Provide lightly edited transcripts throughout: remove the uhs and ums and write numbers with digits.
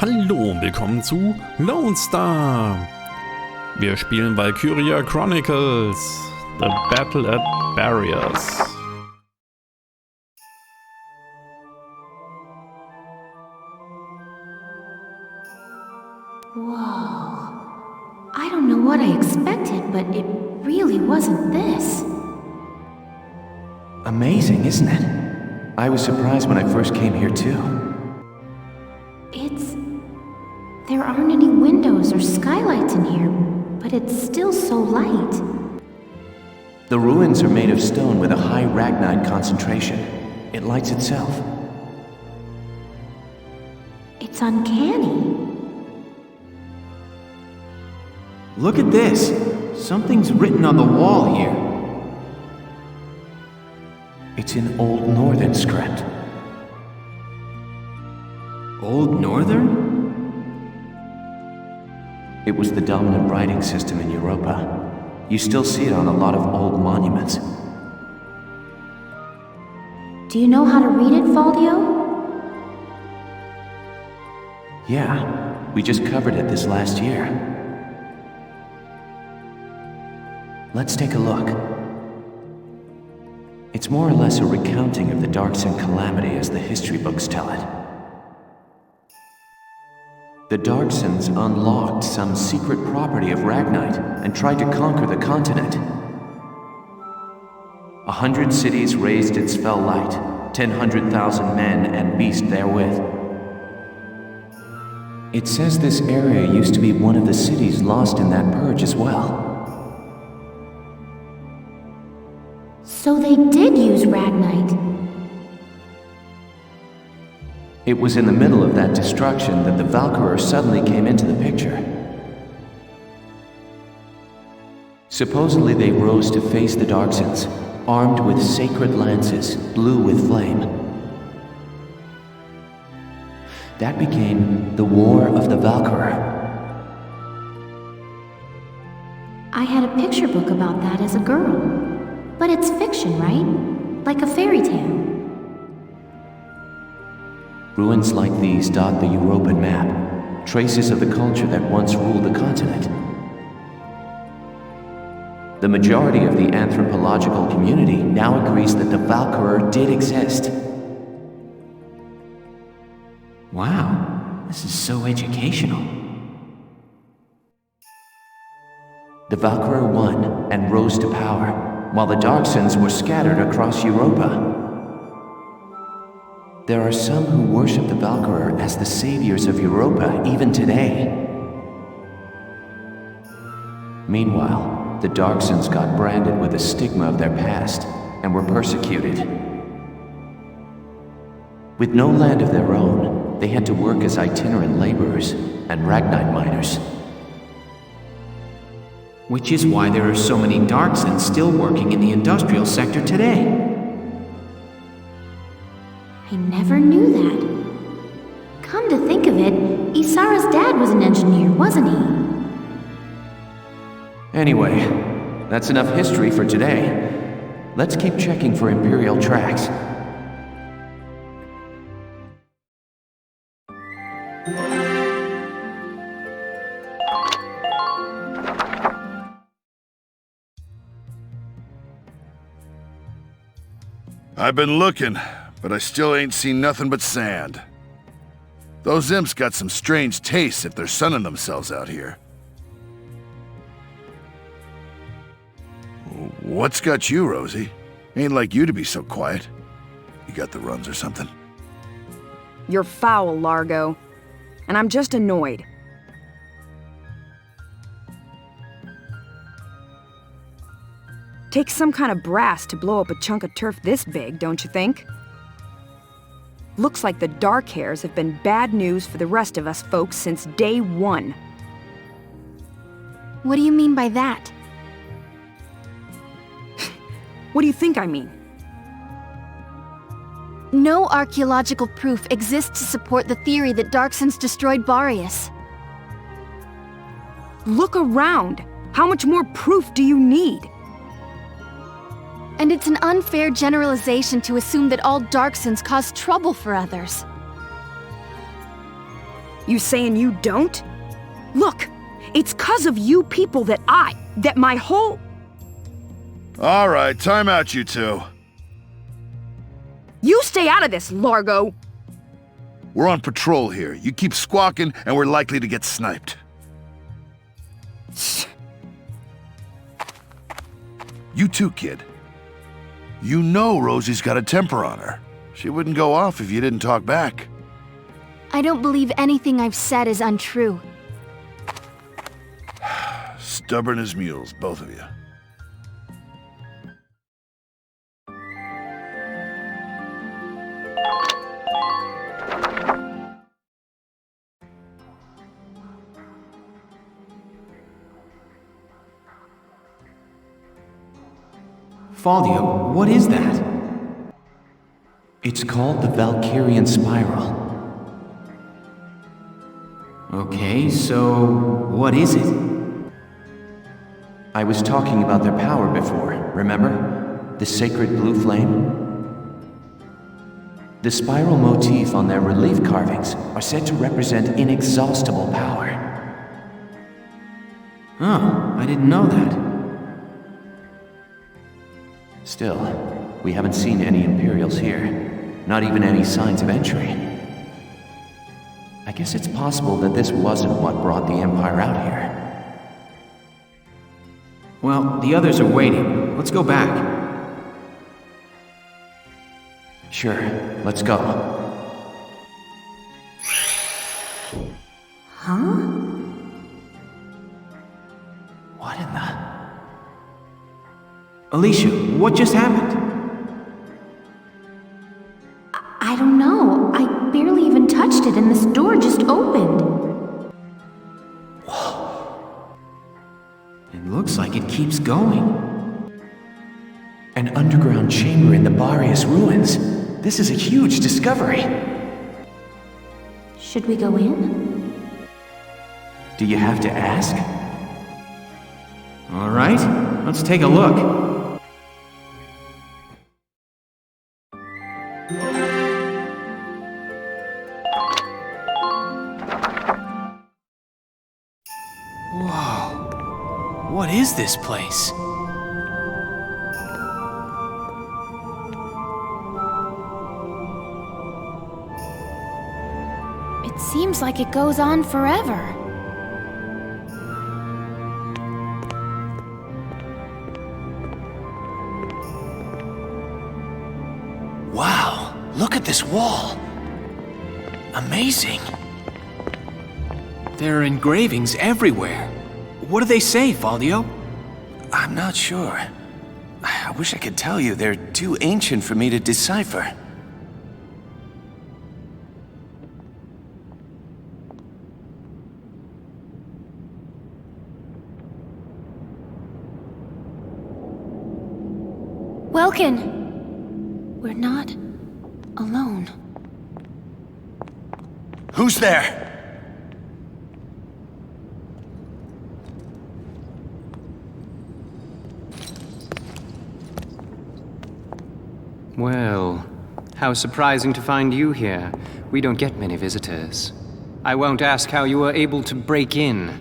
Hallo und willkommen zu Lonestar. Wir spielen Valkyria Chronicles, The Battle at Barriers. Whoa. I don't know what I expected, but it really wasn't this. Amazing, isn't it? I was surprised when I first came here too. There aren't any windows or skylights in here, but it's still so light. The ruins are made of stone with a high ragnite concentration. It lights itself. It's uncanny. Look at this! Something's written on the wall here. It's in Old Northern script. Old Northern? It was the dominant writing system in Europa. You still see it on a lot of old monuments. Do you know how to read it, Faldio? Yeah, we just covered it this last year. Let's take a look. It's more or less a recounting of the Darksun calamity as the history books tell it. The Darksuns unlocked some secret property of Ragnite and tried to conquer the continent. 100 cities raised its fell light, 100,000 men and beasts therewith. It says this area used to be one of the cities lost in that purge as well. So they did use Ragnite. It was in the middle of that destruction that the Valkyria suddenly came into the picture. Supposedly they rose to face the Darksuns, armed with sacred lances, blue with flame. That became the War of the Valkyria. I had a picture book about that as a girl. But it's fiction, right? Like a fairy tale. Ruins like these dot the European map, traces of the culture that once ruled the continent. The majority of the anthropological community now agrees that the Valkyria did exist. Wow, this is so educational. The Valkyria won and rose to power, while the Darksuns were scattered across Europa. There are some who worship the Valkyria as the saviors of Europa even today. Meanwhile, the Darksuns got branded with the stigma of their past and were persecuted. With no land of their own, they had to work as itinerant laborers and Ragnite miners. Which is why there are so many Darksuns still working in the industrial sector today. I never knew that. Come to think of it, Isara's dad was an engineer, wasn't he? Anyway, that's enough history for today. Let's keep checking for Imperial tracks. I've been looking, but I still ain't seen nothing but sand. Those imps got some strange tastes if they're sunning themselves out here. What's got you, Rosie? Ain't like you to be so quiet. You got the runs or something? You're foul, Largo. And I'm just annoyed. Takes some kind of brass to blow up a chunk of turf this big, don't you think? Looks like the dark hairs have been bad news for the rest of us folks since day one. What do you mean by that? What do you think I mean? No archaeological proof exists to support the theory that Darksuns destroyed Barrius. Look around! How much more proof do you need? And it's an unfair generalization to assume that all Darksuns cause trouble for others. You saying you don't? Look, it's 'cause of you people that my whole... All right, time out, you two. You stay out of this, Largo! We're on patrol here. You keep squawking, and we're likely to get sniped. You too, kid. You know Rosie's got a temper on her. She wouldn't go off if you didn't talk back. I don't believe anything I've said is untrue. Stubborn as mules, both of you. Faldio, what is that? It's called the Valkyrian Spiral. Okay, so what is it? I was talking about their power before, remember? The sacred blue flame? The spiral motif on their relief carvings are said to represent inexhaustible power. Oh, I didn't know that. Still, we haven't seen any Imperials here. Not even any signs of entry. I guess it's possible that this wasn't what brought the Empire out here. Well, the others are waiting. Let's go back. Sure, let's go. Huh? What in the... Alicia, what just happened? I don't know. I barely even touched it and this door just opened. It looks like it keeps going. An underground chamber in the Barrios ruins. This is a huge discovery. Should we go in? Do you have to ask? All right, let's take a look. Whoa, what is this place? It seems like it goes on forever. Wow, look at this wall. Amazing. There are engravings everywhere. What do they say, Faldio? I'm not sure. I wish I could tell you. They're too ancient for me to decipher. Welkin! We're not alone. Who's there? Well, how surprising to find you here. We don't get many visitors. I won't ask how you were able to break in.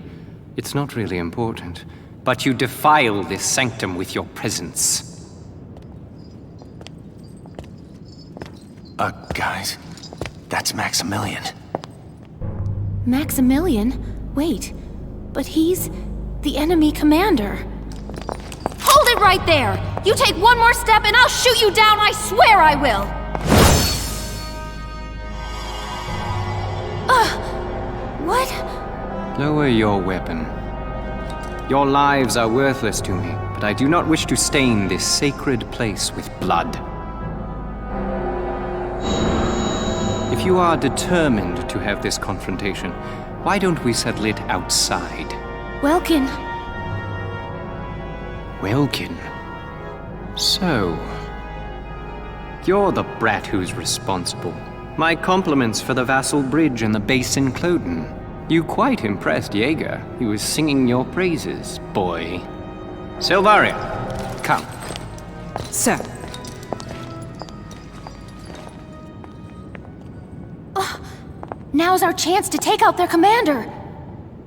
It's not really important. But you defile this sanctum with your presence. Guys, that's Maximilian. Maximilian? Wait, but he's the enemy commander. Hold it right there! You take one more step and I'll shoot you down, I swear I will! What? Lower your weapon. Your lives are worthless to me, but I do not wish to stain this sacred place with blood. If you are determined to have this confrontation, why don't we settle it outside? Welkin. Welkin? So, you're the brat who's responsible. My compliments for the Vassal Bridge and the base in Cloden. You quite impressed Jaeger. He was singing your praises, boy. Silvaria, come. Sir. Now's our chance to take out their commander.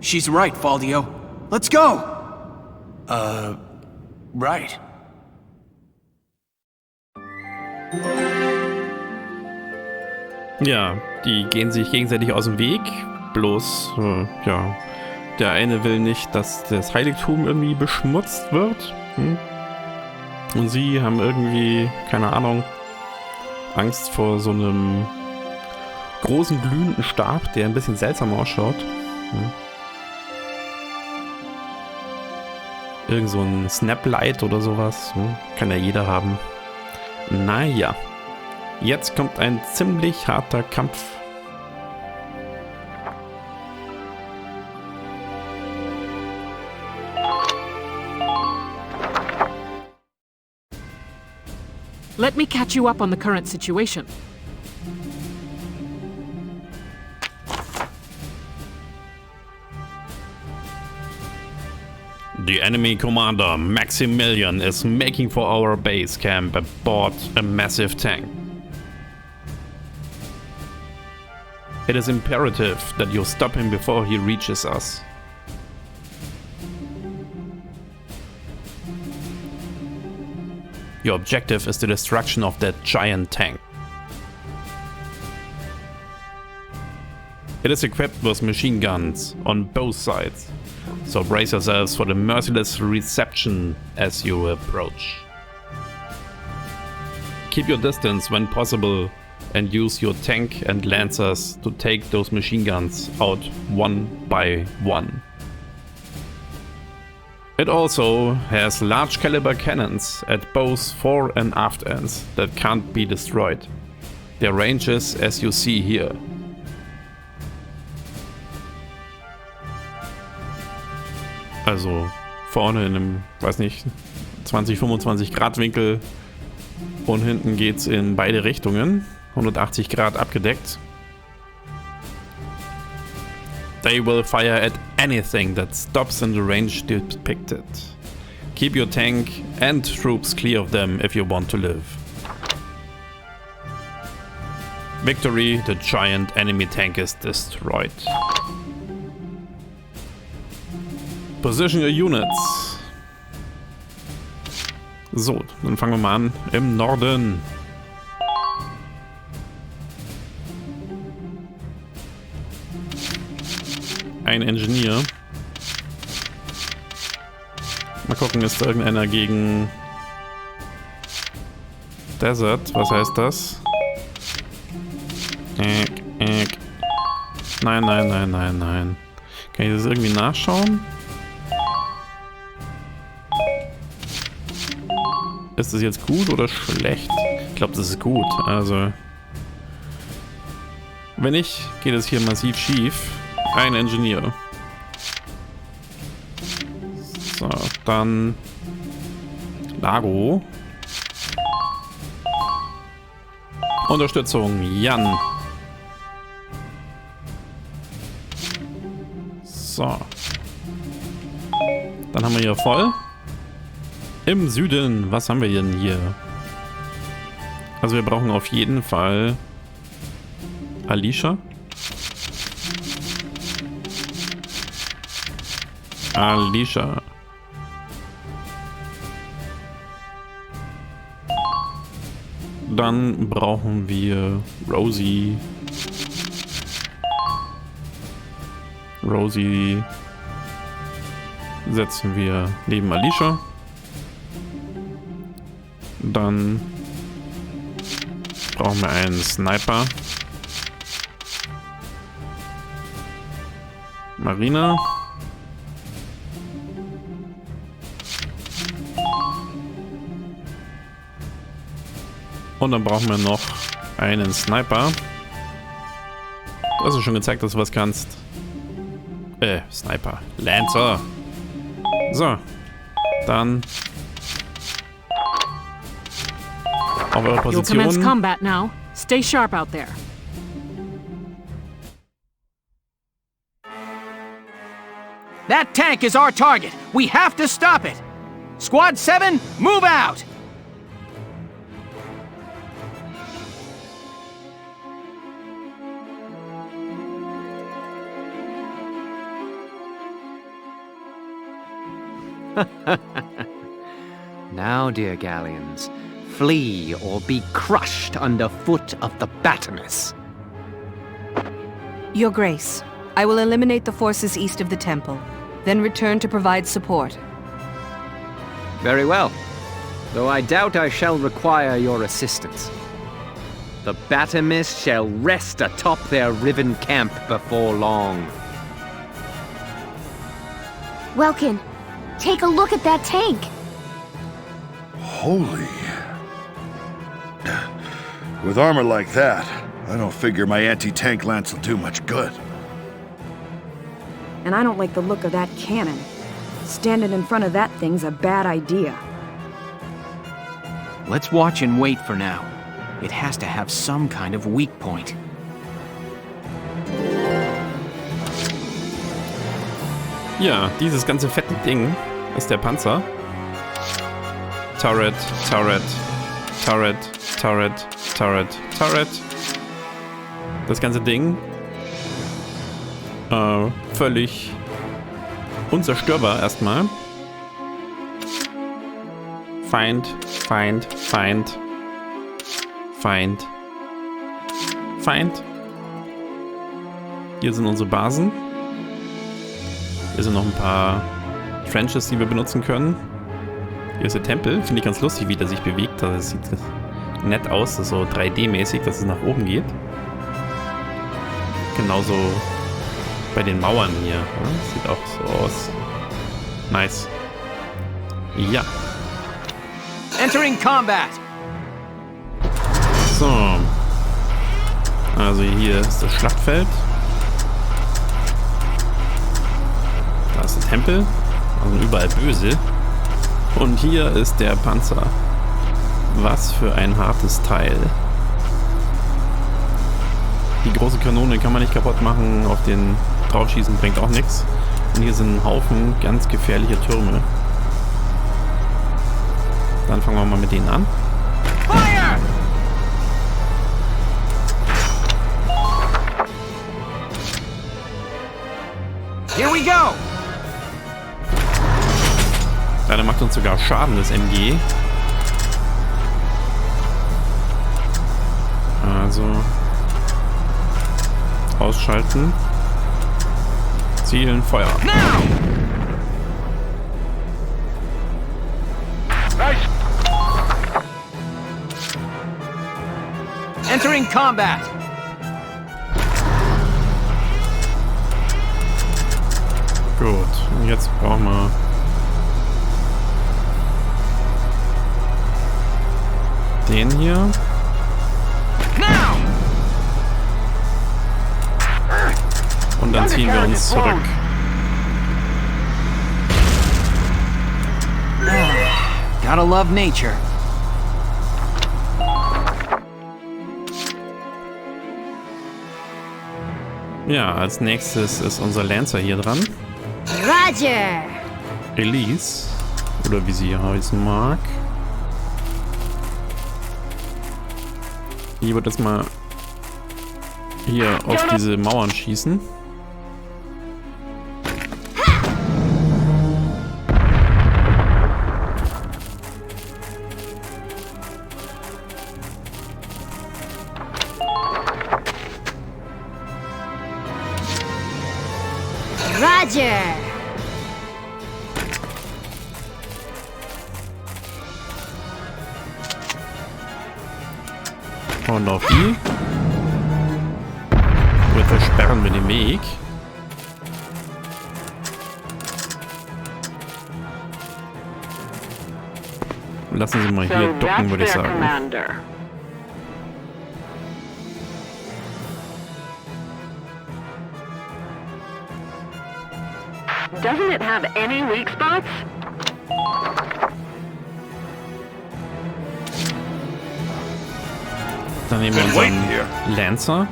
She's right, Faldio. Let's go! Right. Ja, die gehen sich gegenseitig aus dem Weg. Bloß, ja, der eine will nicht, dass das Heiligtum irgendwie beschmutzt wird. Und sie haben irgendwie, keine Ahnung, Angst vor so einem großen glühenden Stab, der ein bisschen seltsam ausschaut. Irgend so ein Snaplight oder sowas. Kann ja jeder haben. Naja. Jetzt kommt ein ziemlich harter Kampf. Let me catch you up on the current situation. The enemy commander, Maximilian, is making for our base camp aboard a massive tank. It is imperative that you stop him before he reaches us. Your objective is the destruction of that giant tank. It is equipped with machine guns on both sides, so brace yourselves for the merciless reception as you approach. Keep your distance when possible and use your tank and lancers to take those machine guns out one by one. It also has large caliber cannons at both fore and aft ends that can't be destroyed. Their range is as you see here. Also vorne in einem, weiß nicht, 20-25 Grad Winkel und hinten geht's in beide Richtungen, 180 Grad abgedeckt. They will fire at anything that stops in the range depicted. Keep your tank and troops clear of them if you want to live. Victory, the giant enemy tank is destroyed. Position your units. So, dann fangen wir mal an im Norden. Ein Engineer. Mal gucken, ist da irgendeiner gegen Desert? Was heißt das? Nein, nein, nein, nein, nein. Kann ich das irgendwie nachschauen? Ist das jetzt gut oder schlecht? Ich glaube, das ist gut. Also, wenn nicht, geht es hier massiv schief. Ein Engineer. So, dann Lago. Unterstützung, Jan. So. Dann haben wir hier voll. Im Süden, was haben wir denn hier? Also wir brauchen auf jeden Fall Alicia. Alicia. Dann brauchen wir Rosie. Rosie setzen wir neben Alicia. Dann brauchen wir einen Sniper. Marina. Und dann brauchen wir noch einen Sniper. Du hast ja schon gezeigt, dass du was kannst. Sniper. Lancer. So. Dann auf eure You'll commence Position. combat now. Stay sharp out there. That tank is our target. We have to stop it. Squad 7, move out! Now, dear galleons, flee or be crushed underfoot of the Batamus. Your Grace, I will eliminate the forces east of the temple, then return to provide support. Very well, though I doubt I shall require your assistance. The Batamus shall rest atop their riven camp before long. Welkin, take a look at that tank. Holy. With armor like that, I don't figure my anti-tank lance will do much good. And I don't like the look of that cannon. Standing in front of that thing's a bad idea. Let's watch and wait for now. It has to have some kind of weak point. Ja, dieses ganze fette Ding ist der Panzer. Turret, Turret, Turret, Turret, Turret, Turret. Das ganze Ding völlig unzerstörbar erstmal. Feind, Feind, Feind, Feind, Feind. Hier sind unsere Basen. Hier sind noch ein paar Trenches, die wir benutzen können. Hier ist der Tempel. Finde ich ganz lustig, wie der sich bewegt. Das sieht nett aus. Das ist so 3D-mäßig, dass es nach oben geht. Genauso bei den Mauern hier. Das sieht auch so aus. Nice. Ja. Entering combat! So. Also hier ist das Schlachtfeld. Da ist der Tempel. Also überall böse. Und hier ist der Panzer. Was für ein hartes Teil. Die große Kanone kann man nicht kaputt machen. Auf den draufschießen bringt auch nichts. Und hier sind ein Haufen ganz gefährliche Türme. Dann fangen wir mal mit denen an. Fire! Here we go! Ja, der macht uns sogar Schaden, das MG. Also ausschalten. Zielen, Feuer. Entering combat! Gut, und jetzt brauchen wir den hier. Und dann ziehen wir uns zurück. Gotta love nature. Ja, als nächstes ist unser Lancer hier dran. Roger! Elise. Oder wie sie heißen mag. Die wird jetzt mal hier auf diese Mauern schießen. Roger! Und auf die. Wir versperren wir den Weg. Lassen Sie mal hier ducken, würde ich sagen. Doesn't it have any weak spots? Dann nehmen wir unseren Lancer.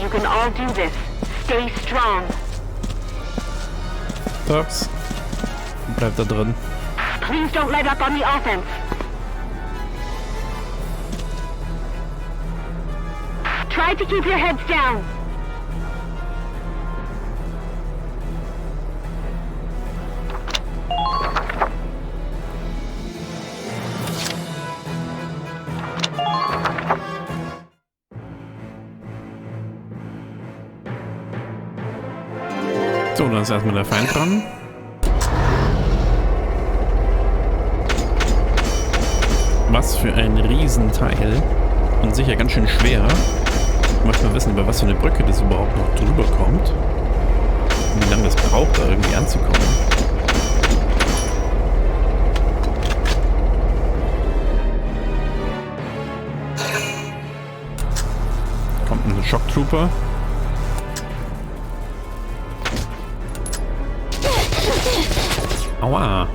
You can all do this. Stay strong. Ups. Bleibt da drin. Please don't let up on the offense. Try to keep your heads down. So, dann ist erstmal der Feind dran. Was für ein Riesenteil. Und sicher ganz schön schwer. Ich möchte mal wissen, über was für eine Brücke das überhaupt noch drüber kommt. Und wie lange das braucht, da irgendwie anzukommen. Kommt ein Shocktrooper. Aua.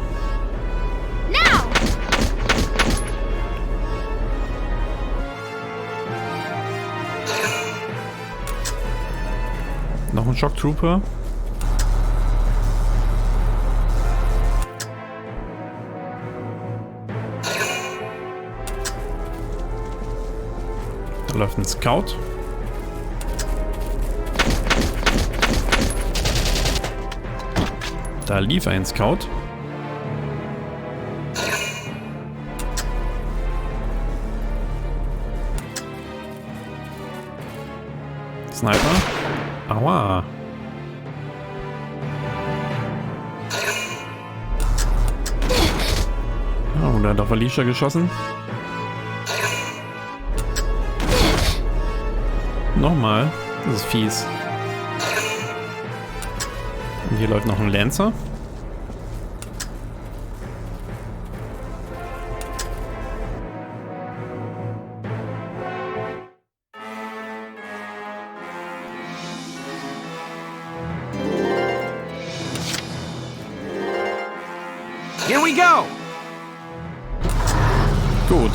Noch ein Shocktrooper. Da läuft ein Scout. Da lief ein Scout. Sniper. Aua. Oh, da hat auf Alicia geschossen. Nochmal. Das ist fies. Und hier läuft noch ein Lancer. Here we go! Gut.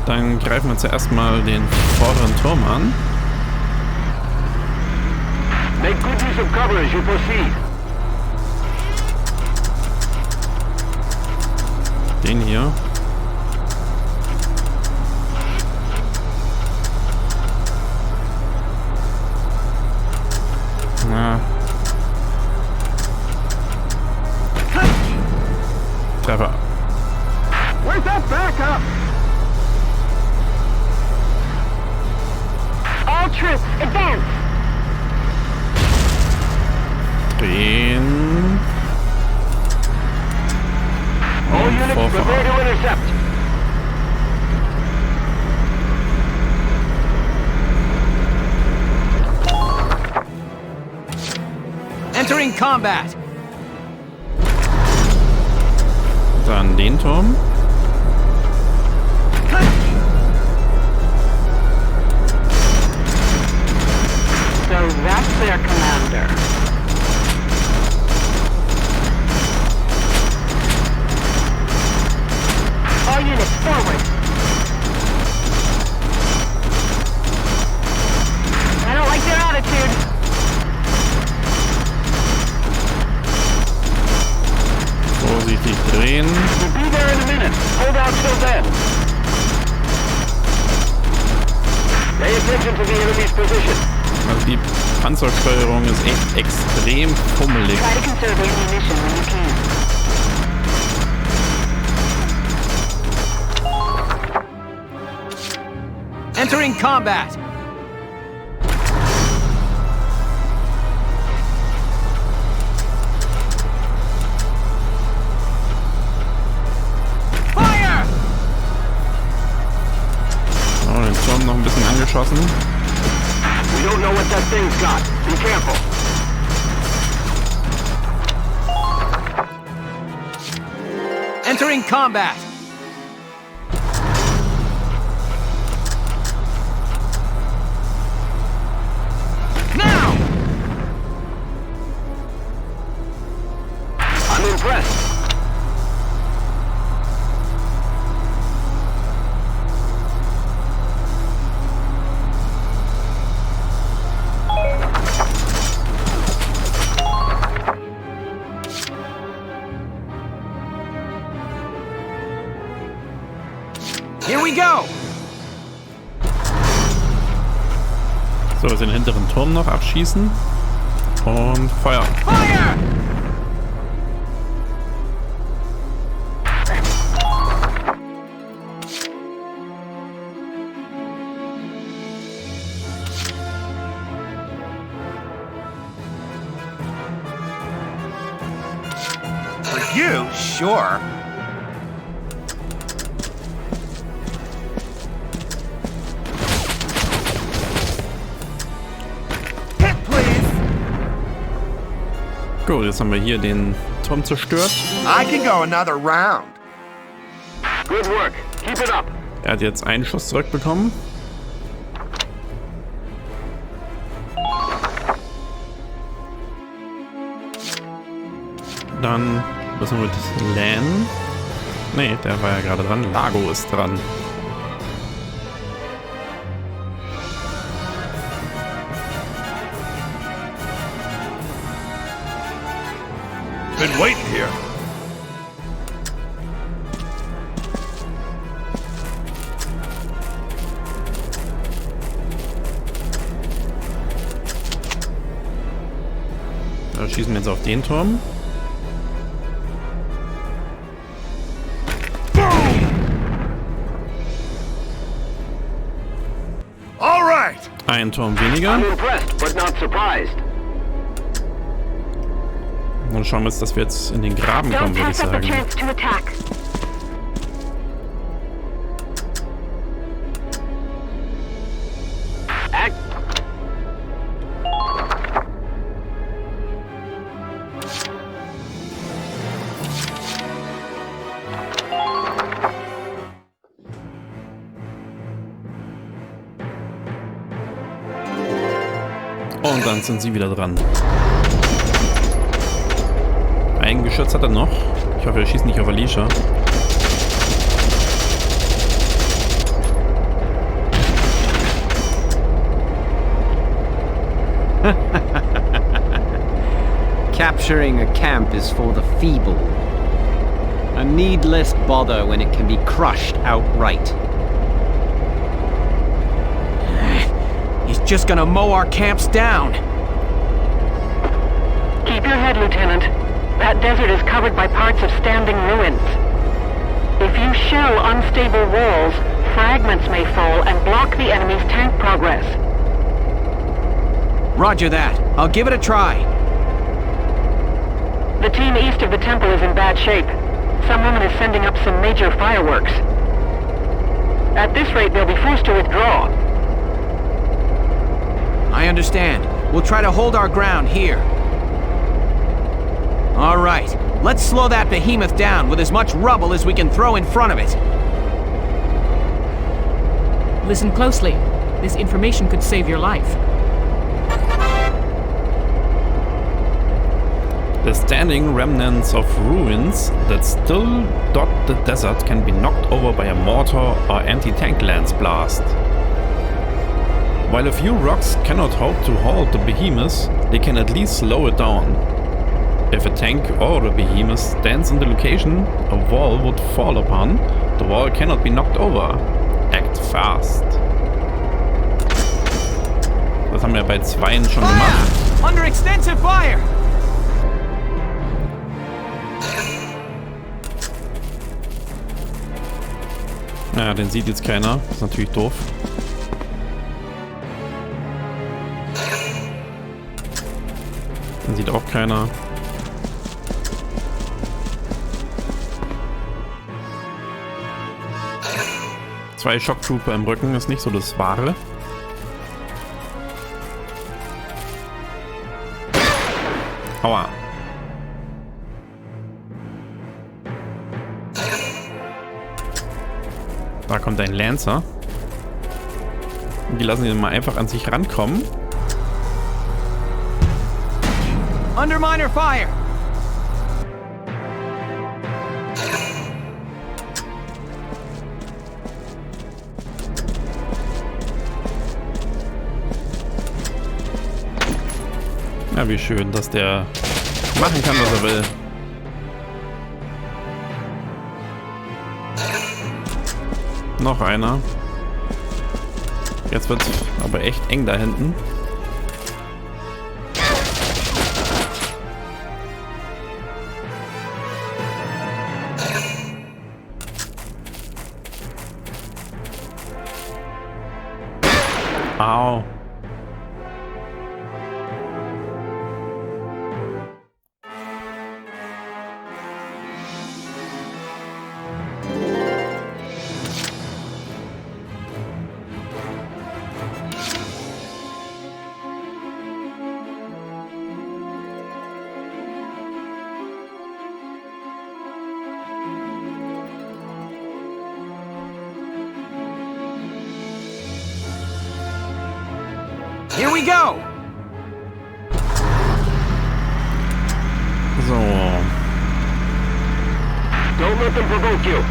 Dann greifen wir zuerst mal den vorderen Turm an. Make good use of cover as you proceed. Den hier. Na. Treffer. Where's that backup? All troops, advance! Den. All units prepare to intercept. Entering combat. Dann den Turm. So that's their commander. All units forward. I don't like their attitude. Vorsichtig drehen. We'll be there in a minute. Hold out till then. Pay attention to the enemy's position. Also die Panzersteuerung ist echt extrem fummelig. Try to conserve ammunition when you can. Entering combat. Fire! Oh, den Turm noch ein bisschen angeschossen. We don't know what that thing's got. Be careful. Entering combat. Now! I'm impressed. Here we go! So, wir den hinteren Turm noch abschießen. Und Feuer. Fire! For you, sure. Gut, jetzt haben wir hier den Turm zerstört. I can go another round. Good work. Keep it up. Er hat jetzt einen Schuss zurückbekommen. Dann müssen wir mit Lan. Ne, der war ja gerade dran. Lago ist dran. Been waiting here. Da schießen wir jetzt auf den Turm. All right. Ein Turm weniger. I'm impressed, but not surprised. Dann schauen wir jetzt, dass wir jetzt in den Graben kommen, würde ich sagen. Und dann sind sie wieder dran. Ein Geschütz hat er noch. Ich hoffe, er schießt nicht auf Alicia. Capturing a camp is for the feeble. A needless bother when it can be crushed outright. He's just gonna mow our camps down. Keep your head, Lieutenant. That desert is covered by parts of standing ruins. If you shell unstable walls, fragments may fall and block the enemy's tank progress. Roger that. I'll give it a try. The team east of the temple is in bad shape. Some woman is sending up some major fireworks. At this rate, they'll be forced to withdraw. I understand. We'll try to hold our ground here. All right. Let's slow that behemoth down with as much rubble as we can throw in front of it. Listen closely. This information could save your life. The standing remnants of ruins that still dot the desert can be knocked over by a mortar or anti-tank lance blast. While a few rocks cannot hope to halt the behemoth, they can at least slow it down. If a tank or a behemoth stands in the location a wall would fall upon, the wall cannot be knocked over. Act fast. Das haben wir bei zweien schon gemacht. Under extensive fire! Ja, den sieht jetzt keiner. Das ist natürlich doof. Den sieht auch keiner. Zwei Shocktrooper im Rücken ist nicht so das Wahre. Aua. Da kommt ein Lancer. Und die lassen ihn mal einfach an sich rankommen. Under minor fire! Ja, wie schön, dass der machen kann, was er will. Noch einer. Jetzt wird aber echt eng da hinten. Au. Here we go! So. Don't let them provoke you.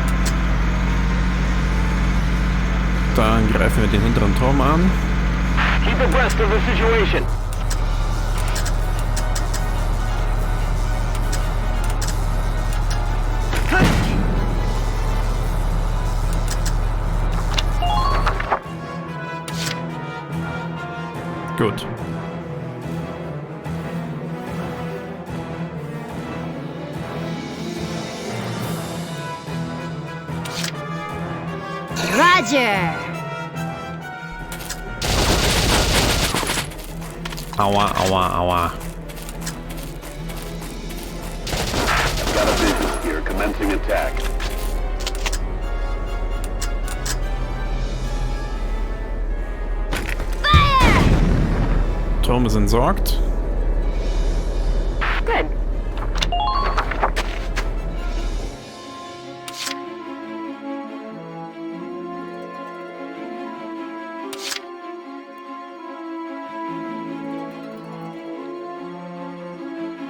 Dann greifen wir den hinteren Turm an. Keep abreast of the situation. Gut. Roger! Aua, aua, aua. Got a vision here, commencing attack. Turm ist entsorgt. Good.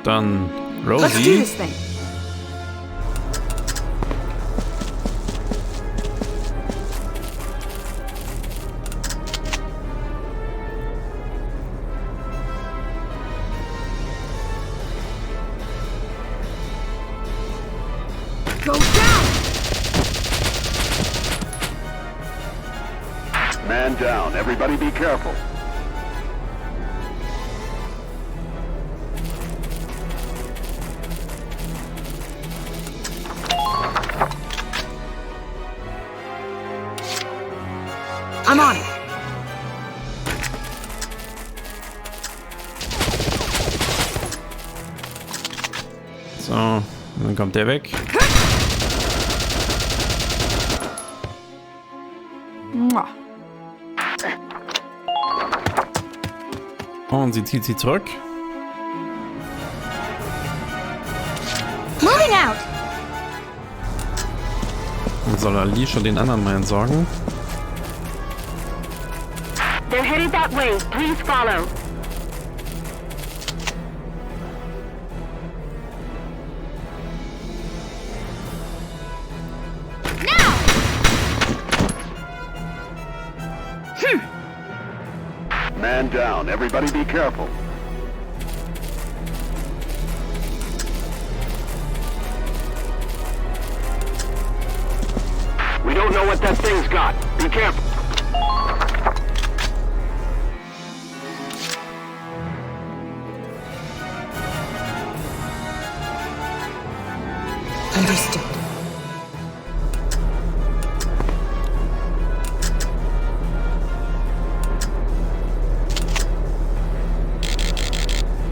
Dann Let's do Rosie. this thing. Go down! Man down. Everybody be careful. I'm on it. So, dann kommt der weg. Mwah. Und sie zieht sie zurück. Moving out! Dann soll Alicia den anderen mal entsorgen. They're headed that way. Please follow. Man down. Everybody be careful. We don't know what that thing's got. Be careful. Understood.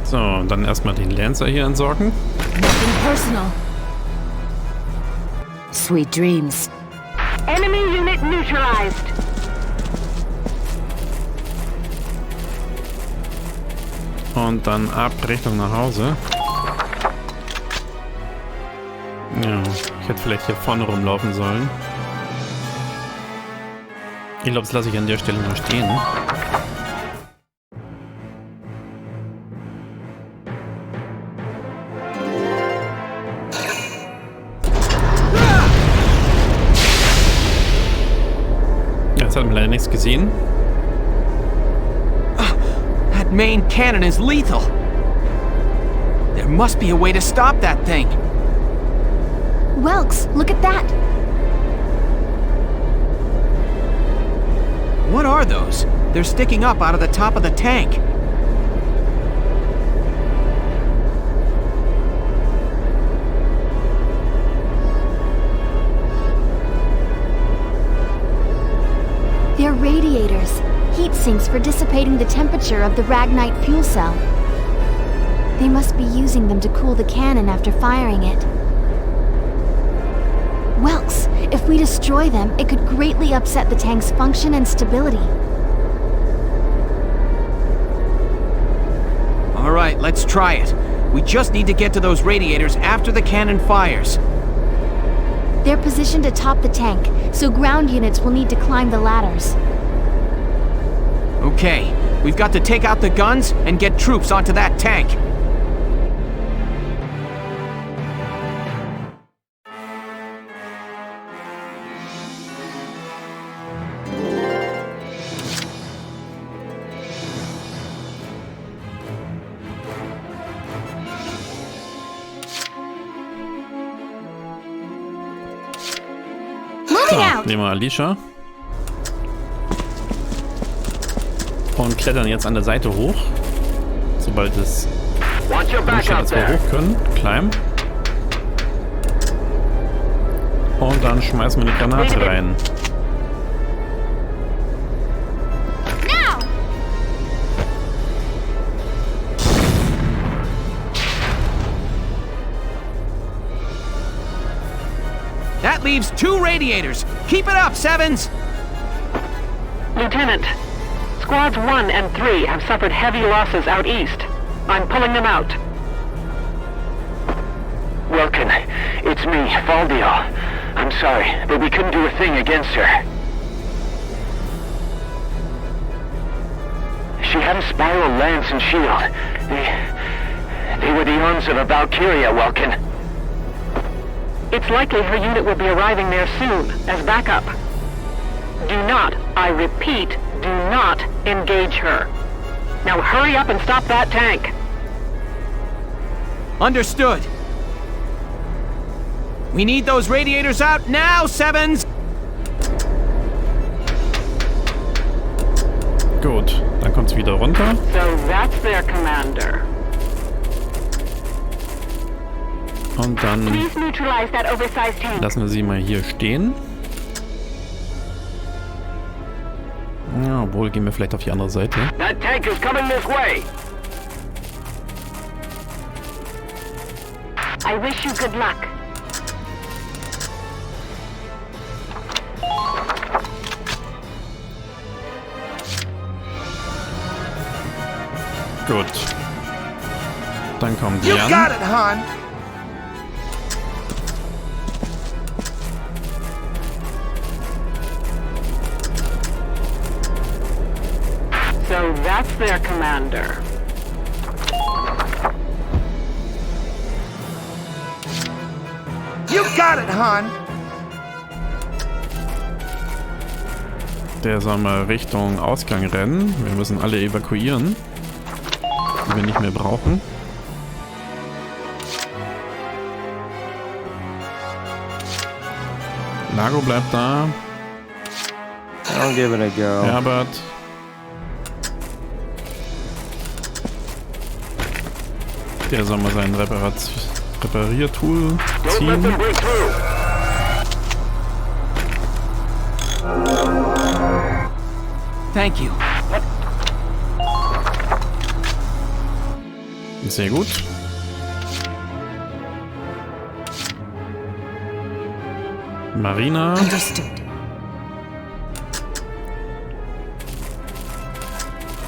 So, dann erstmal den Lancer hier entsorgen. Nothing personal. Sweet dreams. Enemy unit neutralized. Und dann ab Richtung nach Hause. Ja, ich hätte vielleicht hier vorne rumlaufen sollen. Ich glaube, das lasse ich an der Stelle noch stehen. Jetzt hat man leider nichts gesehen. That main cannon is lethal. There must be a way to stop that thing. Welks, look at that! What are those? They're sticking up out of the top of the tank. They're radiators, heat sinks for dissipating the temperature of the Ragnite fuel cell. They must be using them to cool the cannon after firing it. Welks, if we destroy them, it could greatly upset the tank's function and stability. All right, let's try it. We just need to get to those radiators after the cannon fires. They're positioned atop the tank, so ground units will need to climb the ladders. Okay, we've got to take out the guns and get troops onto that tank. So, nehmen wir Alicia. Und klettern jetzt an der Seite hoch. Sobald es umsteht, dass wir hoch können. Climb. Und dann schmeißen wir eine Granate rein. That leaves 2 radiators. Keep it up, Sevens! Lieutenant, Squads 1 and 3 have suffered heavy losses out east. I'm pulling them out. Welkin, it's me, Valdio. I'm sorry, but we couldn't do a thing against her. She had a spiral lance and shield. They were the arms of a Valkyria, Welkin. It's likely her unit will be arriving there soon, as backup. Do not, I repeat, do not engage her. Now hurry up and stop that tank. Understood. We need those radiators out now, Sevens! Gut, dann kommt's wieder runter. So that's their commander. Und dann Please neutralize that oversized tank. lassen wir sie mal hier stehen. Ja, obwohl, gehen wir vielleicht auf die andere Seite. That tank is coming this way. I wish you good luck. Gut. Dann kommen die You an. got it, hon! So that's their commander. You got it, hon! Der soll mal Richtung Ausgang rennen. Wir müssen alle evakuieren, die wir nicht mehr brauchen. Lago bleibt da. I'll give it a go. Herbert. Der soll mal sein Repariertool ziehen. Thank you. Sehr gut. Marina. Understood.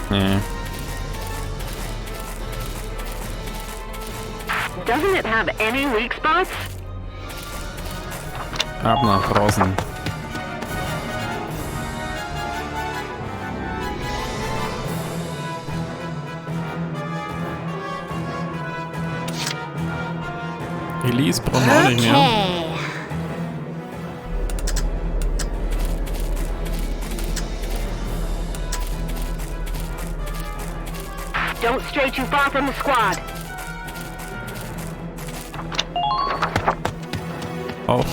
Nee. Doesn't it have any weak spots? Ab nach draußen. Elise brauchen wir auch nicht mehr. Don't stray too far from the squad. Auch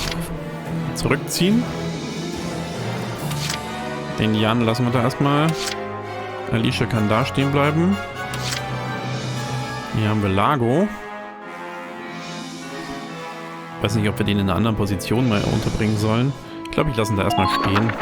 zurückziehen. Den Jan lassen wir da erstmal. Alicia kann da stehen bleiben. Hier haben wir Lago. Weiß nicht, ob wir den in einer anderen Position mal unterbringen sollen. Ich glaube, ich lasse ihn da erstmal stehen.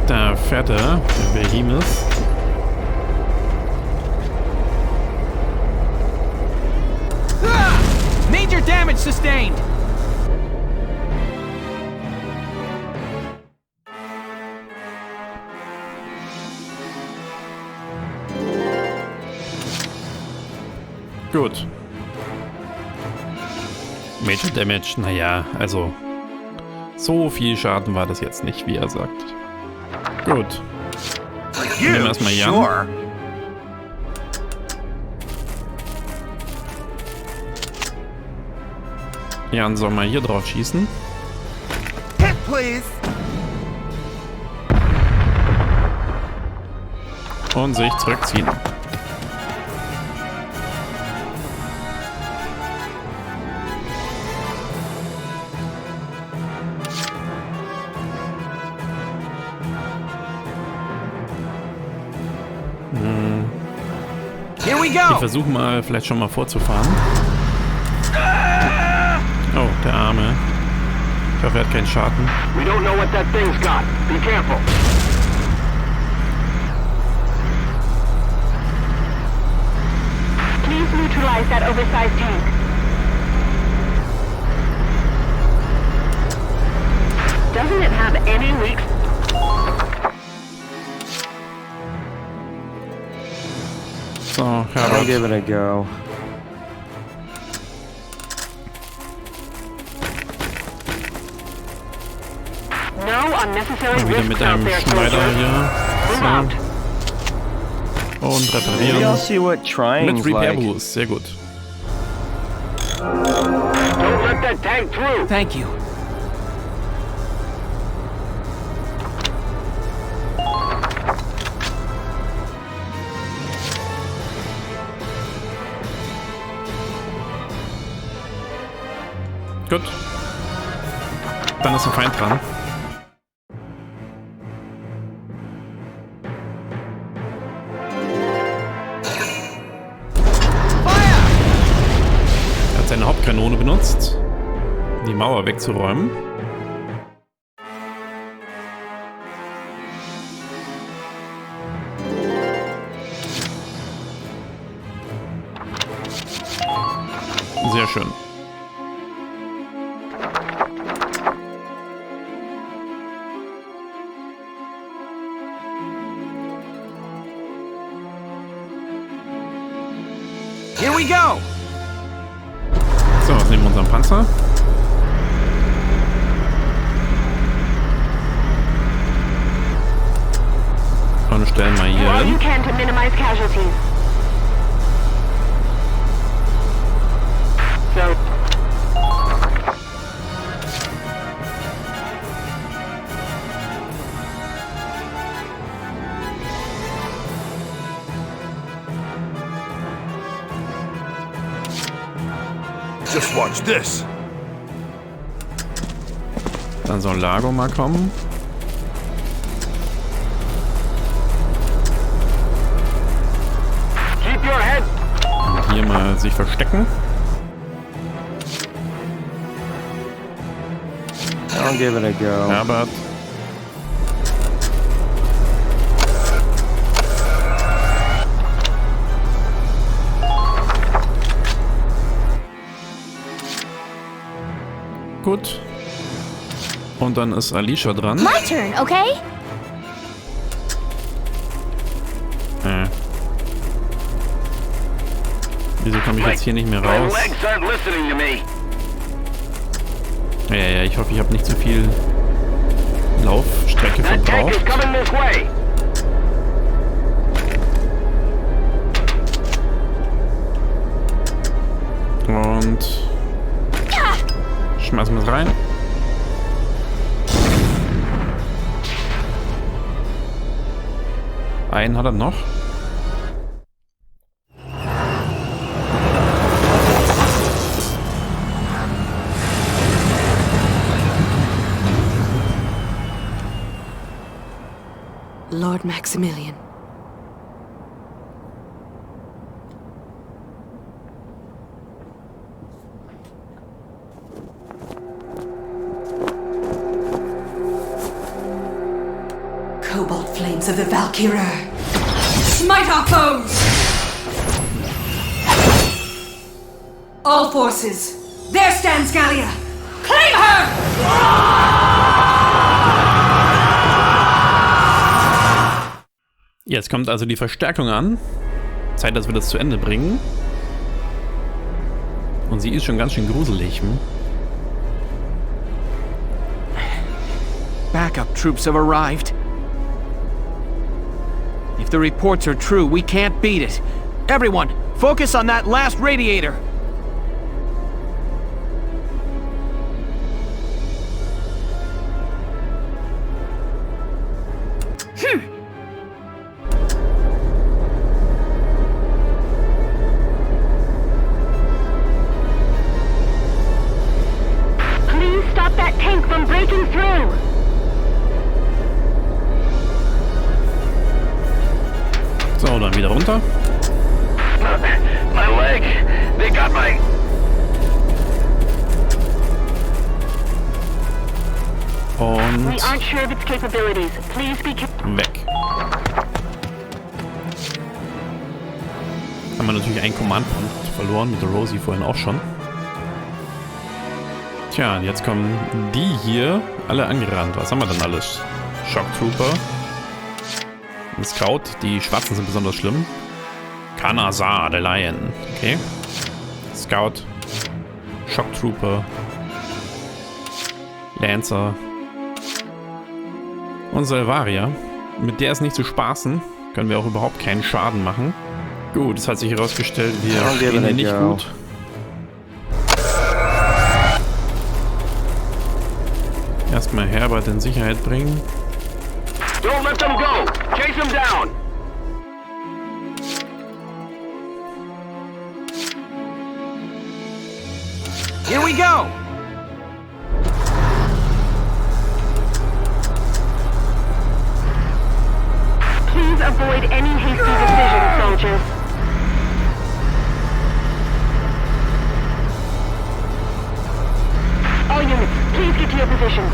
Da fährt er, der Behemoth. Major damage sustained! Gut. Major Damage, naja, also so viel Schaden war das jetzt nicht, wie er sagt. Gut. Nehmen wir erstmal Jan. Jan soll mal hier drauf schießen. Hit, please. Und sich zurückziehen. Ich versuche mal, vielleicht schon mal vorzufahren. Oh, der Arme. Ich hoffe, er hat keinen Schaden. We don't know what that thing's got. Be careful. Please neutralize that oversized tank. Doesn't it have any weak... So, I'll give it a go. No unnecessary wieder mit einem Schneider hier. So. Und reparieren. Mit Repair Boost, sehr gut. Don't let that tank through. Thank you. Gut. Dann ist ein Feind dran. Er hat seine Hauptkanone benutzt, die Mauer wegzuräumen. Sehr schön. Here we go! So, was nehmen wir unseren Panzer? Und stellen mal hier hin. Just watch this. Dann soll Lago mal kommen. Keep your head. Und hier mal sich verstecken. I'll give it a go. Herbert. Gut. Und dann ist Alicia dran. My turn, okay? Wieso komme ich jetzt hier nicht mehr raus? Ja, ich hoffe, ich habe nicht zu viel Laufstrecke verbraucht. Und schmeißen wir es rein. Einen hat er noch. Lord Maximilian. Cobalt flames of the Valkyria. Smite our foes! All forces, there stands Gallia! Claim her! Jetzt kommt also die Verstärkung an. Zeit, dass wir das zu Ende bringen. Und sie ist schon ganz schön gruselig. Backup troops have arrived. If the reports are true, we can't beat it. Everyone, focus on that last radiator. Please stop that tank from breaking through. So, dann wieder runter. My leg. They got my... Und We aren't sure of its capabilities. Please be careful. weg. Haben wir natürlich einen Command-Punkt verloren, mit der Rosie vorhin auch schon. Tja, und jetzt kommen die hier alle angerannt. Was haben wir denn alles? Shock Trooper. Ein Scout. Die Schwarzen sind besonders schlimm. Kanazar, der Lion. Okay. Scout. Shock Trooper. Lancer. Und Salvaria. Mit der ist nicht zu spaßen. Können wir auch überhaupt keinen Schaden machen. Gut, es hat sich herausgestellt, wir stehen hier nicht gut. Erstmal Herbert in Sicherheit bringen. Don't let them go! Chase them down! Here we go! Please avoid any hasty decisions, soldiers. All units, please get to your positions.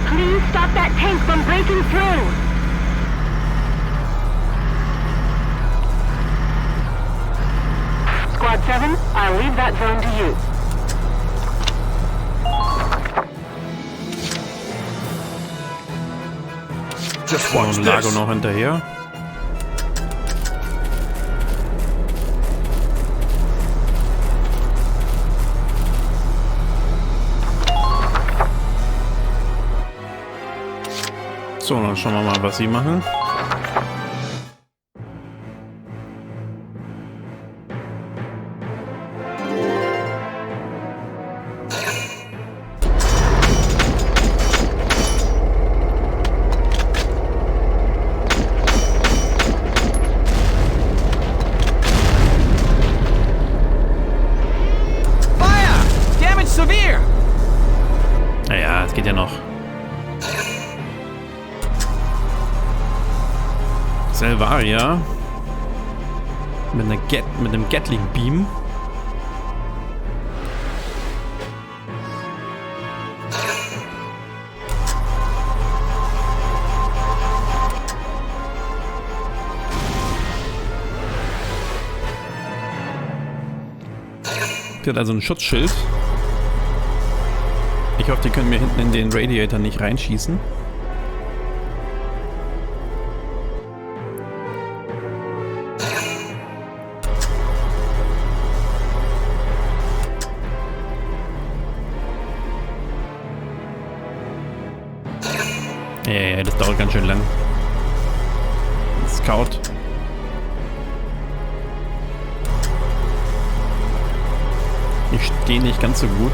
Please stop that tank from breaking through. Squad 7, I'll leave that zone to you. Und Lago noch hinterher. So, dann schauen wir mal, was sie machen. Naja, es geht ja noch. Salvaria mit einem Gatling Beam. Die hat also ein Schutzschild. Ich hoffe, die können mir hinten in den Radiator nicht reinschießen. Ja, das dauert ganz schön lang. Scout. Ich stehe nicht ganz so gut.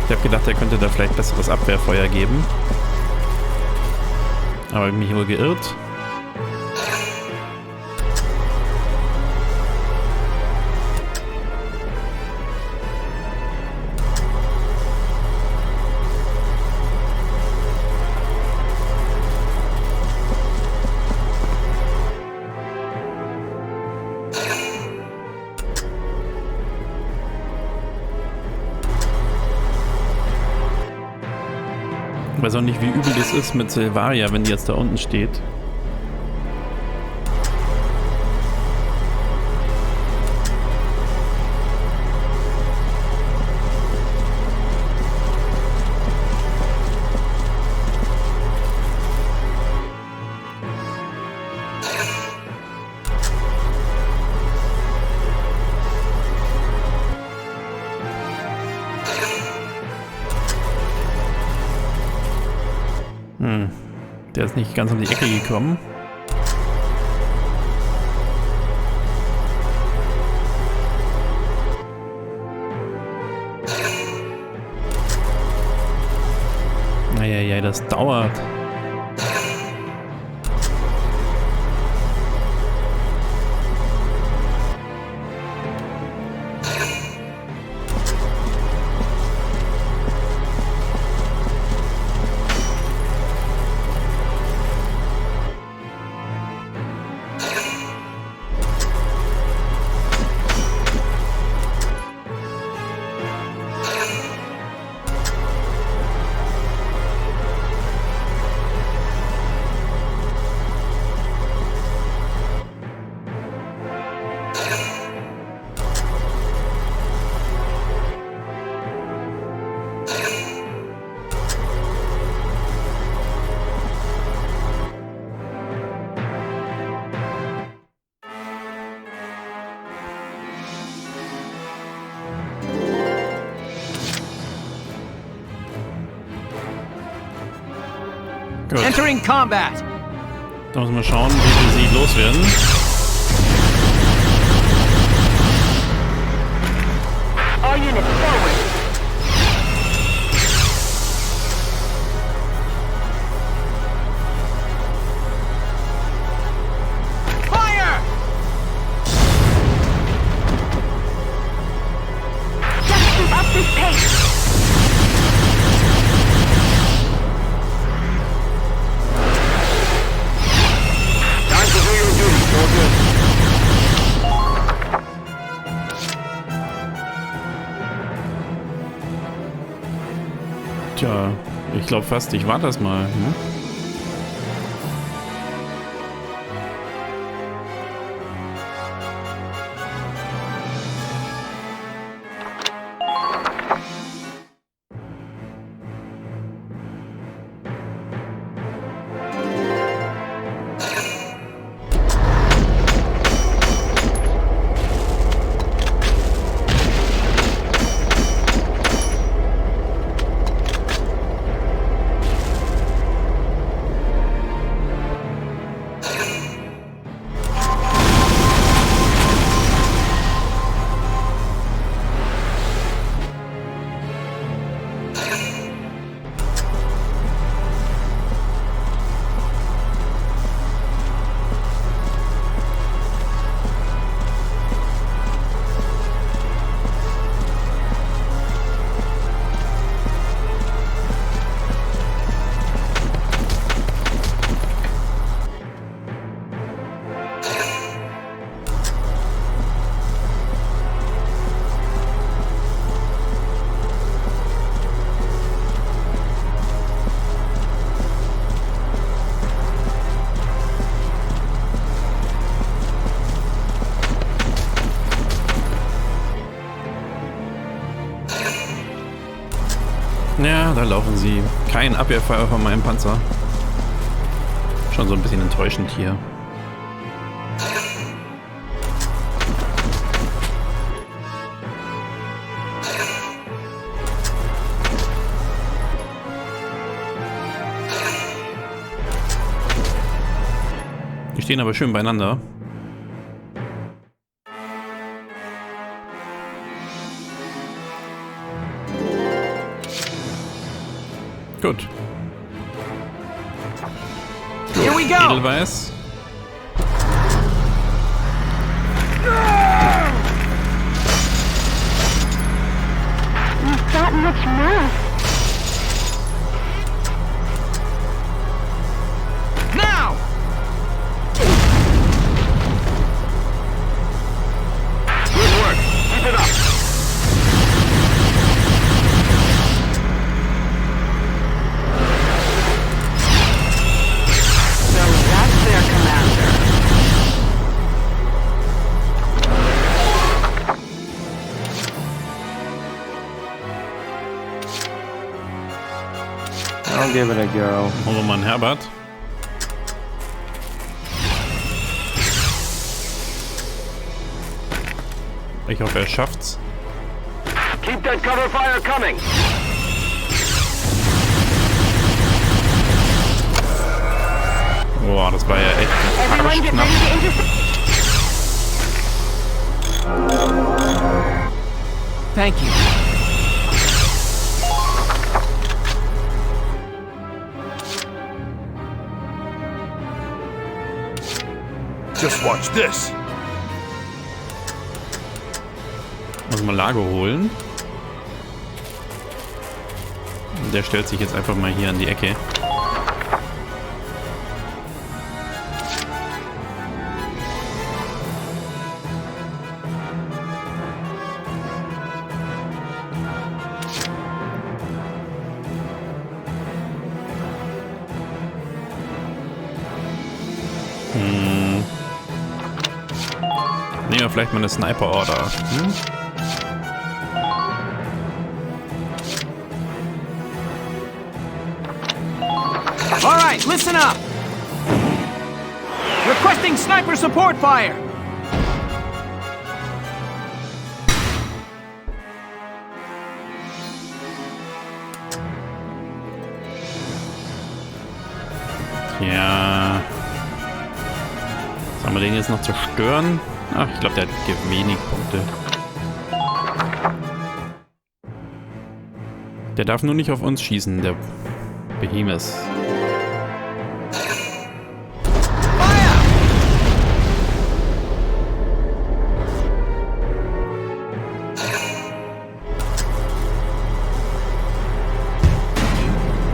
Ich habe gedacht, er könnte da vielleicht besseres Abwehrfeuer geben. Aber ich habe mich wohl geirrt. Ich weiß auch nicht, wie übel das ist mit Silvaria, wenn die jetzt da unten steht. Der ist nicht ganz um die Ecke gekommen. Eieiei, das dauert. Gut. Entering combat. Da müssen wir schauen, wie wir sie loswerden. All units forward. Fire! Just keep up this pace. Tja, ich glaube fast, ich warte das mal. Ne? Ja, da laufen sie. Kein Abwehrfeuer von meinem Panzer. Schon so ein bisschen enttäuschend hier. Die stehen aber schön beieinander. Gut. Here we go! Edelweiß. You've got much more. Now! Good work. Keep it up. So that's their commander. I'll give it a go. Holen wir mal einen Herbert. Ich hoffe, er schafft's. Keep that cover fire coming. Boah, das war ja echt Everyone get knapp. ready to intercept. Thank you. Just watch this. Muss mal Lago holen. Der stellt sich jetzt einfach mal hier an die Ecke. Nehmen wir vielleicht mal eine Sniper-Order. All right, listen up. Requesting sniper support fire. Ja. Sollen wir den jetzt noch zerstören? Ach, ich glaube, der hat wenig Punkte. Der darf nur nicht auf uns schießen, der Behemoth.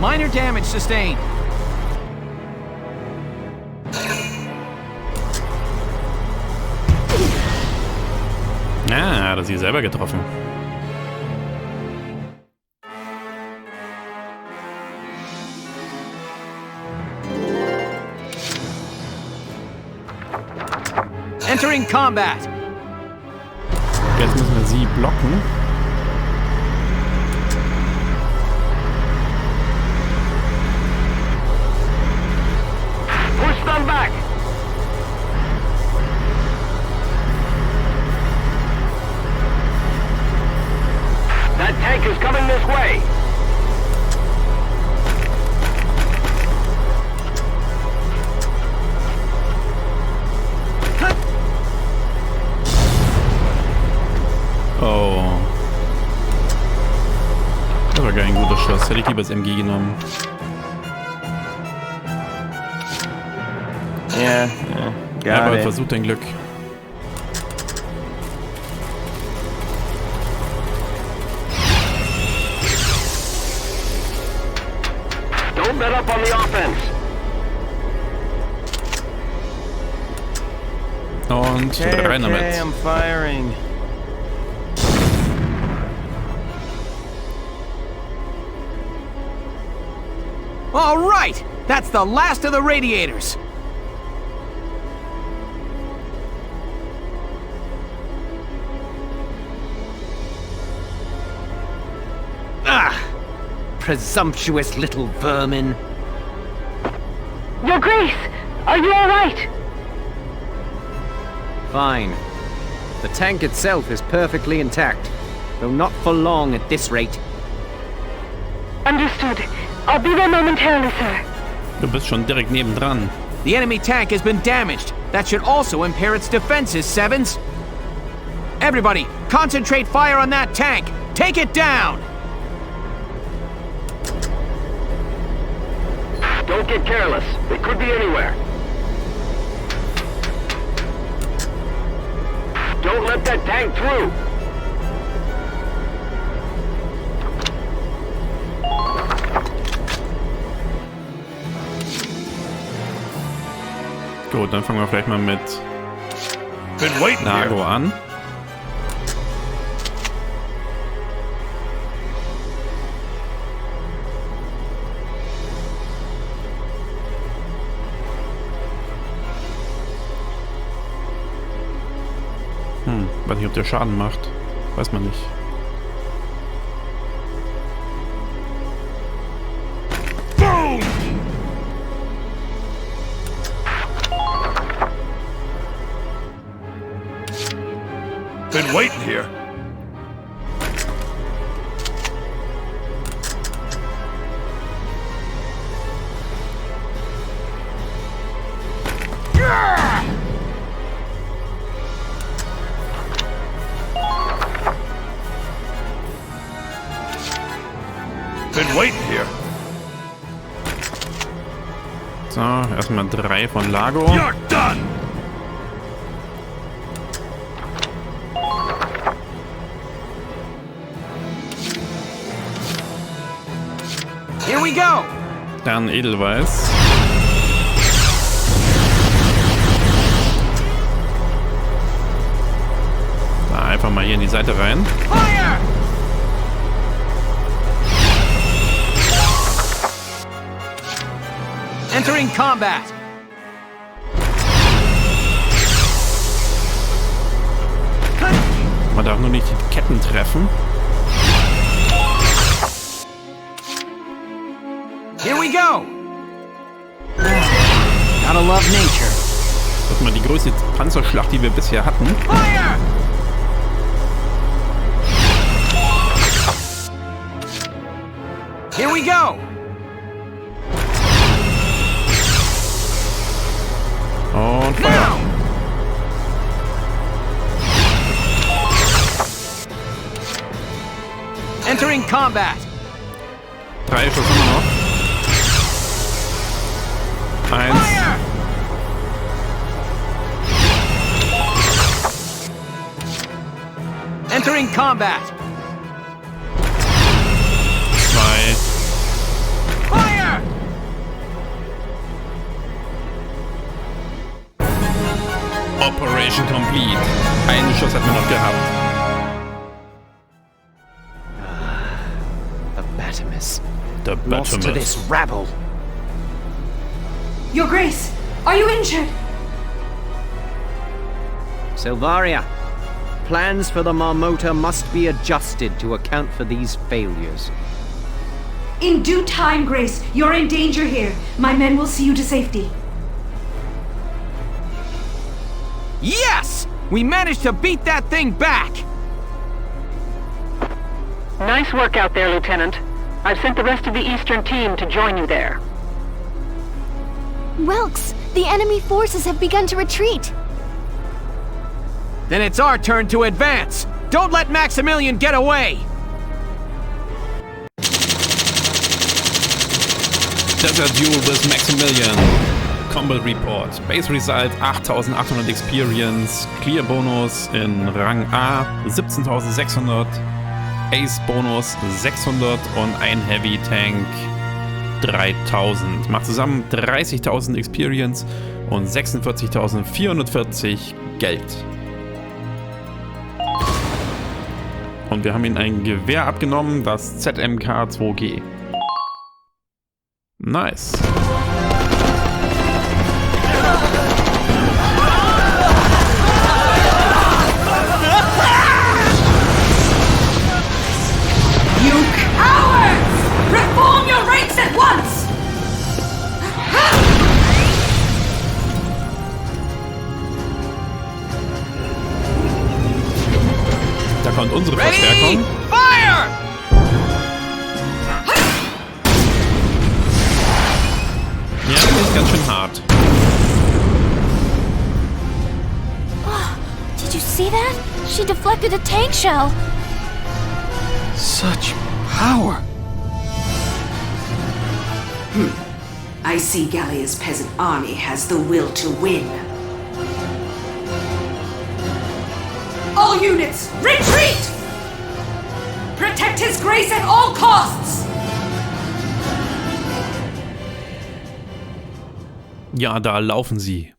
Minor damage sustained. Ah, hat er sie selber getroffen. Entering combat. Jetzt müssen wir sie blocken. Push them back. That tank is coming this way. Oh. Das war gar ein guter Schuss. Hätte ich lieber das MG genommen. Yeah, got Aber it. versucht dein Glück. Don't let up on the offense. Und rein damit. Okay, I'm firing. All right, that's the last of the radiators. Ah, presumptuous little vermin. Your Grace, are you all right? Fine. The tank itself is perfectly intact, though not for long at this rate. Understood. I'll be there momentarily, sir. Du bist schon direkt nebendran. The enemy tank has been damaged. That should also impair its defenses, Sevens. Everybody, concentrate fire on that tank. Take it down! Don't get careless. They could be anywhere. Don't let that tank through. Gut, dann fangen wir vielleicht mal mit Lago an. Weiß nicht, ob der Schaden macht. Weiß man nicht. Boom! Been waiting here. Been waiting here. So, erstmal 3 von Lago. You're done. Here we go. Dann Edelweiß. Da einfach mal hier in die Seite rein. Fire! Entering combat. Man darf nur nicht die Ketten treffen. Here we go. Gotta love nature. Das ist mal die größte Panzerschlacht, die wir bisher hatten. Fire! Here we go. Und Feuer. Entering combat. 3 Schuss immer noch. 1. Fire! Entering combat. 2. Fire! Operation complete. Einen Schuss hat man noch gehabt. The Batimus. Der Lost to this rabble. Your Grace, are you injured? Silvaria, plans for the Marmota must be adjusted to account for these failures. In due time, Grace. You're in danger here. My men will see you to safety. Yes! We managed to beat that thing back! Nice work out there, Lieutenant. I've sent the rest of the Eastern team to join you there. Welks, the enemy forces have begun to retreat. Then it's our turn to advance. Don't let Maximilian get away! Desert Duel with Maximilian. Combat Report. Base Result 8800 Experience. Clear Bonus in Rang A 17.600. Ace Bonus 600 und ein Heavy Tank 3000. Macht zusammen 30.000 Experience und 46.440 Geld. Und wir haben ihm ein Gewehr abgenommen, das ZMK 2G. Nice. You cowards! Reform your ranks at once! Da kommt unsere Verstärkung. Fire! Ja, das ist ganz schön hart. Did you see that? She deflected a tank shell. Such power. I see Gallia's peasant army has the will to win. All units, retreat! Protect his grace at all costs! Ja, da laufen sie.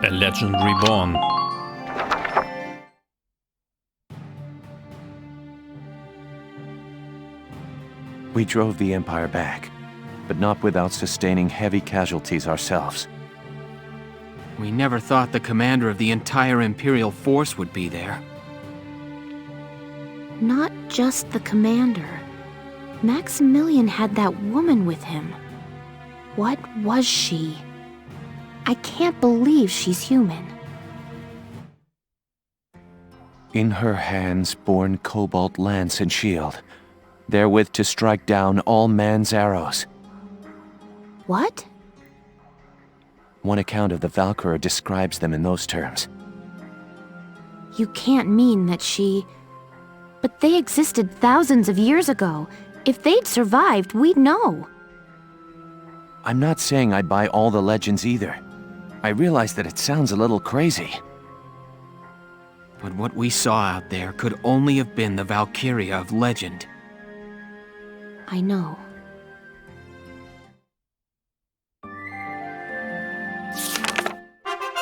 A Legend Reborn. We drove the Empire back, but not without sustaining heavy casualties ourselves. We never thought the commander of the entire Imperial force would be there. Not just the commander. Maximilian had that woman with him. What was she? I can't believe she's human. In her hands borne cobalt lance and shield, therewith to strike down all man's arrows. What? One account of the Valkyria describes them in those terms. You can't mean that she... But they existed thousands of years ago. If they'd survived, we'd know. I'm not saying I buy all the legends either. I realize that it sounds a little crazy. But what we saw out there could only have been the Valkyria of legend. I know.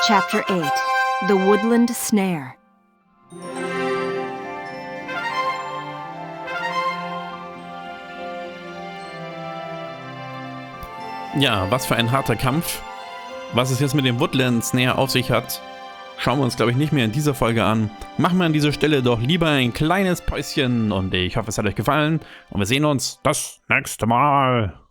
Chapter 8. The Woodland Snare. Ja, was für ein harter Kampf. Was es jetzt mit dem Woodland Snare auf sich hat, schauen wir uns, glaube ich, nicht mehr in dieser Folge an. Machen wir an dieser Stelle doch lieber ein kleines Päuschen und ich hoffe, es hat euch gefallen und wir sehen uns das nächste Mal.